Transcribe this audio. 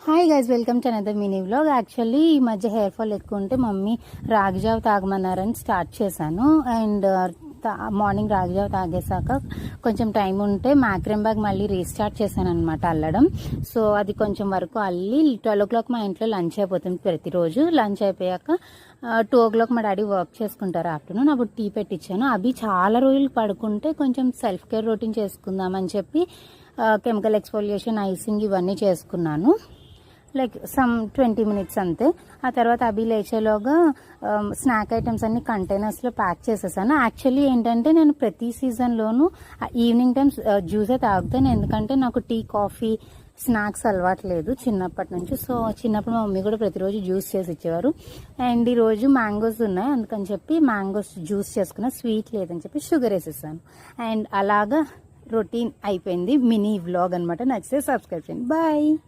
Hi guys, welcome to another mini vlog. Actually ఈ మధ్య hair fall ఎక్కువ ఉంటే మమ్మీ రాగిజావ తాగమన్నారని స్టార్ట్ చేశాను. అండ్ మార్నింగ్ రాగిజావ తాగేశాక కొంచెం టైం ఉంటే మ్యాక్రెమ్ బ్యాగ్ మళ్ళీ రీస్టార్ట్ చేశాను అనమాట అల్లడం. సో అది కొంచెం వరకు అల్లి 12 o'clock మా ఇంట్లో లంచ్ అయిపోతుంది ప్రతిరోజు. లంచ్ అయిపోయాక 2 o'clock మా డాడీ వర్క్ చేసుకుంటారు ఆఫ్టర్నూన్. అప్పుడు టీ పెట్టించాను. అవి చాలా రోజులు పడుకుంటే కొంచెం సెల్ఫ్ కేర్ రొటీన్ చేసుకుందామని చెప్పి కెమికల్ ఎక్స్ఫోలియేషన్, ఐసింగ్ ఇవన్నీ చేసుకున్నాను. లైక్ సమ్ 20 minutes అంతే. ఆ తర్వాత అవి లేచేలోగా స్నాక్ ఐటమ్స్ అన్ని కంటైనర్స్లో ప్యాక్ చేసేసాను. యాక్చువల్లీ ఏంటంటే నేను ప్రతి సీజన్లోనూ ఈవినింగ్ టైమ్స్ జ్యూసే తాగుతాను, ఎందుకంటే నాకు టీ, కాఫీ, స్నాక్స్ అలవాట్లేదు చిన్నప్పటి నుంచి. సో చిన్నప్పుడు మా మమ్మీ కూడా ప్రతిరోజు జ్యూస్ చేసి ఇచ్చేవారు. అండ్ ఈరోజు మ్యాంగోస్ ఉన్నాయి, అందుకని చెప్పి మ్యాంగోస్ జ్యూస్ చేసుకున్న. స్వీట్ లేదని చెప్పి షుగర్ వేసేసాను. అండ్ అలాగా రొటీన్ అయిపోయింది. మినీ వ్లాగ్ అనమాట. నచ్చితే సబ్స్క్రైబ్ చేయండి. బాయ్.